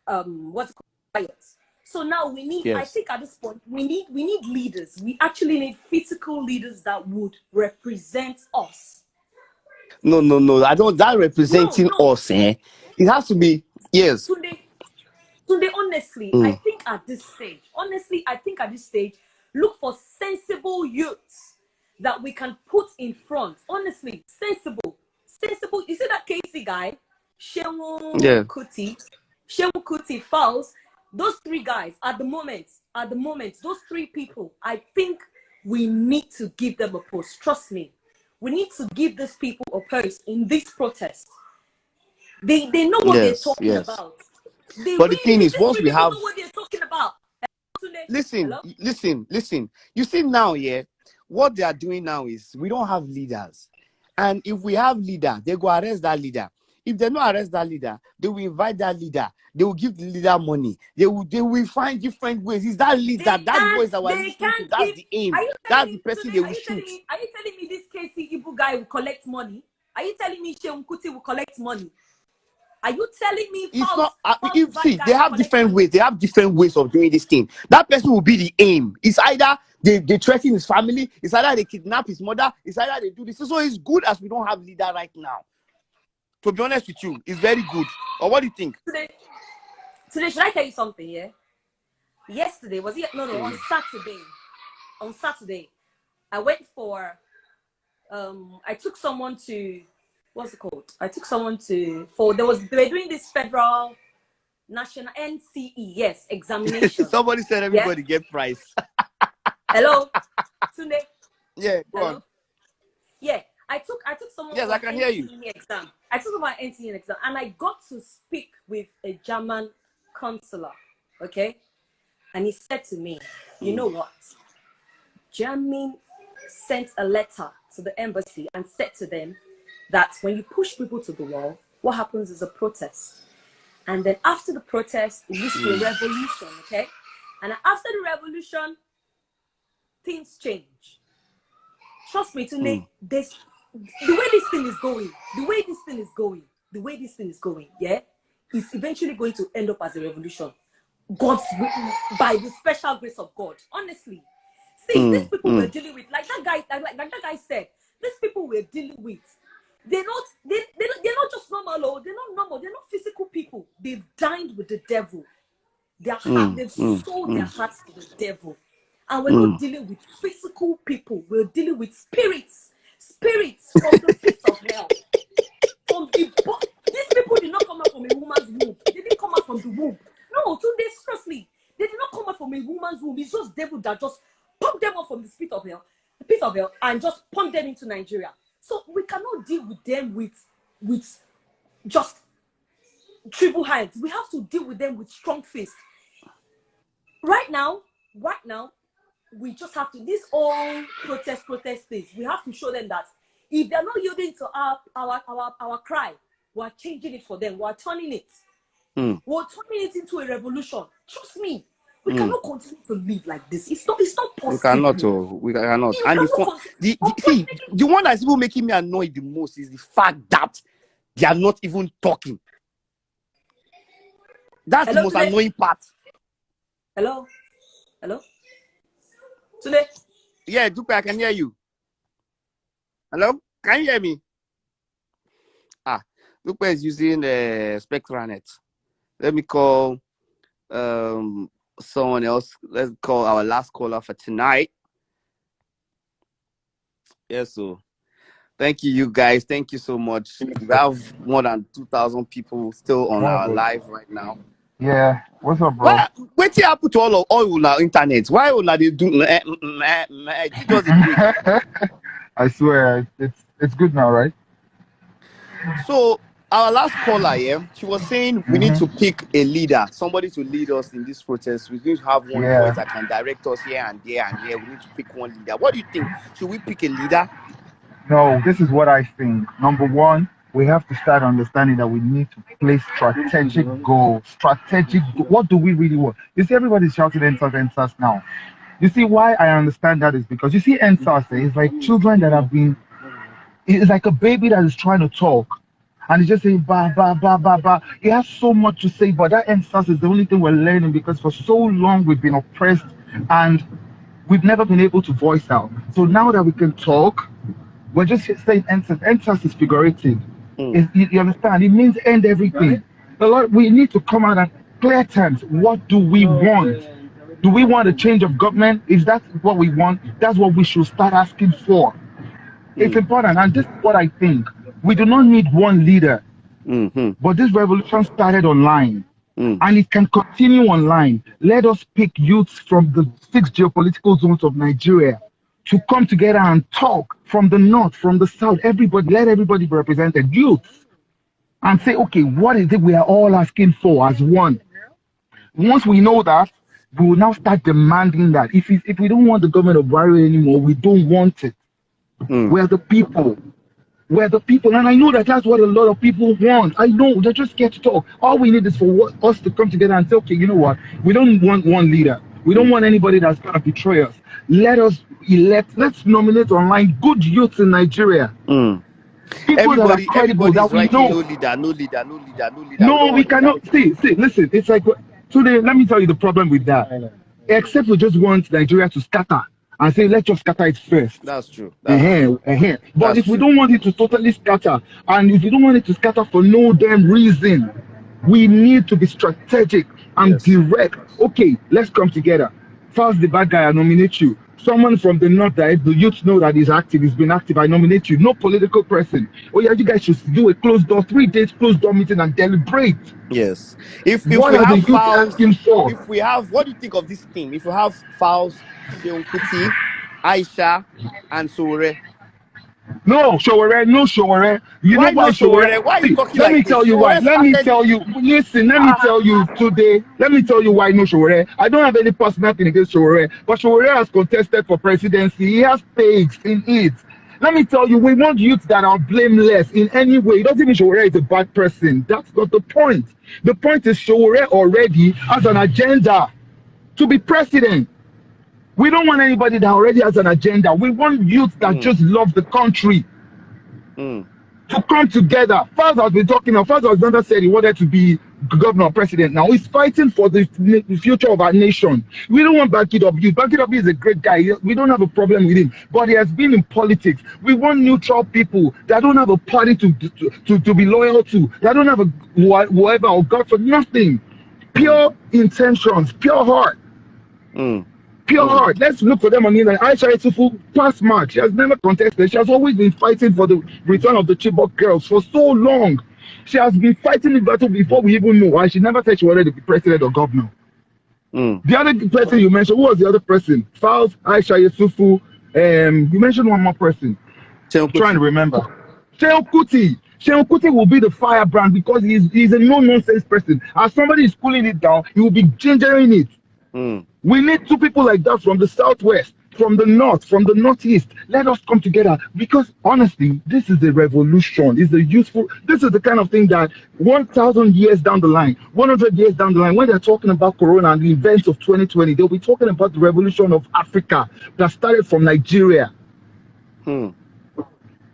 riots. So now we need, I think at this point, we need leaders. We actually need physical leaders that would represent us. No. I don't. That representing us, eh? It has to be Today, honestly, I think at this stage, look for sensible youths that we can put in front. Honestly, sensible. You see that Casey guy, Shewu Kuti, Fowles, those three guys at the moment, those three people, I think we need to give them a post. Trust me. We need to give these people a post in this protest. They know what they're talking about. But the thing is, once we have, know what they're talking about. Listen. You see now, what they are doing now is we don't have leaders, and if we have leader, they go arrest that leader. If they don't arrest that leader, they will invite that leader. They will give the leader money. They will find different ways. It's that leader, that voice that we're listening to. That's the aim. That's the person they will shoot. Are you telling me this Casey Ibu guy will collect money? Are you telling me Shehu Kuti will collect money? Are you telling me it's not? They have different ways. They have different ways of doing this thing. That person will be the aim. It's either they threaten his family. It's either they kidnap his mother. It's either they do this. So it's good as we don't have leader right now. To be honest with you, it's very good. Or what do you think? Today, should I tell you something? Yeah. Yesterday was it? No. On Saturday, I went for. I took someone to. What's it called? I took someone to they were doing this federal national NCE examination. Somebody said everybody get price. Hello, Tunde. Yeah, go on. Yeah, I took someone. Yes, I can hear you. Exam. I took my NCE exam, and I got to speak with a German counselor. Okay, and he said to me, "You know what? Germany sent a letter to the embassy and said to them that when you push people to the wall, what happens is a protest. And then after the protest, it leads to a revolution, okay? And after the revolution, things change. Trust me, Tunde, the way this thing is going, yeah, it's eventually going to end up as a revolution. By the special grace of God. Honestly. See, these people we're dealing with, like that guy said, these people we're dealing with, they're not just normal, they're not normal, they're not physical people. They've dined with the devil. They've sold their hearts to the devil. And we're not dealing with physical people, we're dealing with spirits from the pits of hell. These people did not come out from a woman's womb. They didn't come out from the womb. No, Tunde, seriously, they did not come out from a woman's womb. It's just devil that just pumped them up from the pit of hell, and just pumped them into Nigeria. So we cannot deal with them with just triple hands. We have to deal with them with strong fists. Right now, we just have to, this all protest things, we have to show them that if they're not yielding to our cry, we're changing it for them. We're turning it. We're turning it into a revolution. Trust me. We cannot continue to live like this. It's not possible. We cannot. And the one that's even making me annoyed the most is the fact that They are not even talking. That's the most annoying part. Hello? Tunde? Yeah, Dupe, I can hear you. Hello? Can you hear me? Dupe is using SpectraNet. Let me call someone else. Let's call our last caller for tonight. Yes, so thank you guys. Thank you so much. We have more than 2,000 people still on our live right now. Yeah, what's up, bro? Wait till I put all our internet. Why will they do? It does a break. I swear, it's good now, right? So our last caller here, she was saying we need to pick a leader, somebody to lead us in this protest. We need to have one voice that can direct us here and there and here. We need to pick one leader. What do you think? Should we pick a leader? No, this is what I think. Number one, we have to start understanding that we need to place strategic goals. What do we really want? You see, everybody's shouting NSAS now. You see, why I understand that is because you see, NSAS is like children that have been. It's like a baby that is trying to talk, and it's just saying ba ba ba ba ba. It has so much to say, but that NSAS is the only thing we're learning because for so long we've been oppressed and we've never been able to voice out. So now that we can talk, we're just saying NSAS. NSAS is figurative. You understand? It means end everything. We need to come out and clear terms. What do we want? Do we want a change of government? Is that what we want? That's what we should start asking for. It's important, and this is what I think. We do not need one leader, but this revolution started online, and it can continue online. Let us pick youths from the 6 geopolitical zones of Nigeria to come together and talk from the north, from the south. Let everybody be represented, youths, and say, okay, what is it we are all asking for as one? Once we know that, we will now start demanding that. If we don't want the government of Buhari anymore, we don't want it. We're the people. And I know that that's what a lot of people want. I know, they just get to talk. All we need is for us to come together and say, okay, you know what? We don't want one leader. We don't want anybody that's going to betray us. Let's nominate online good youths in Nigeria. People that are credible, that we know. No leader. No, we cannot. See, listen, it's like, today, let me tell you the problem with that. Except we just want Nigeria to scatter and say, let's just scatter it first. That's true. But if we don't want it to totally scatter, and if we don't want it to scatter for no damn reason, we need to be strategic and direct. Okay, let's come together. First, the bad guy, I nominate you. Someone from the north that the youth know that he's active, he's been active, I nominate you. No political person. Oh yeah, you guys should do a closed door, 3 days closed door meeting and deliberate. Yes. If what we are have the youth asking for? If we have, what do you think of this team? If you have Fowles, Seun Kuti, Aisha, and Sowore. No, Sowore. You why know why Sowore? Why are you talking Let me tell you why. Let me tell you. Listen, let me tell you today. Let me tell you why no Sowore. I don't have any personal thing against Sowore, but Sowore has contested for presidency. He has stakes in it. Let me tell you, we want youth that are blameless in any way. It doesn't mean Sowore is a bad person. That's not the point. The point is Sowore already has an agenda to be president. We don't want anybody that already has an agenda. We want youth that just love the country to come together. First, has been talking. First, Alexander said he wanted to be governor or president. Now he's fighting for the future of our nation. We don't want Banky W. Banky W is a great guy. We don't have a problem with him, but he has been in politics. We want neutral people that don't have a party to be loyal to. That don't have a whoever or God for nothing. Pure intentions, pure heart. Pure heart. Let's look for them on the internet. Aisha Isufu, past March. She has never contested. She has always been fighting for the return of the Chibok girls for so long. She has been fighting the battle before we even know why. She never said she wanted to be president or governor. The other person you mentioned, who was the other person? Fowles, Aisha Isufu. You mentioned one more person. I'm trying to remember. Seun Kuti. Seun Kuti will be the firebrand because he's a no-nonsense person. As somebody is cooling it down, he will be gingering it. We need 2 people like that from the southwest, from the north, from the northeast. Let us come together because honestly, this is a revolution. This is the kind of thing that 1,000 years down the line, 100 years down the line, when they're talking about Corona and the events of 2020, they'll be talking about the revolution of Africa that started from Nigeria.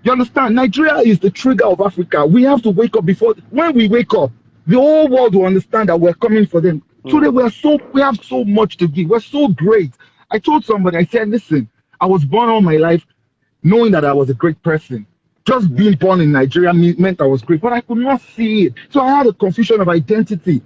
You understand? Nigeria is the trigger of Africa. We have to wake up before. When we wake up, the whole world will understand that we're coming for them. Today we have so much to give. We're so great. I told somebody, I said, listen, I was born all my life knowing that I was a great person. Just being born in Nigeria meant I was great, but I could not see it. So I had a confusion of identity.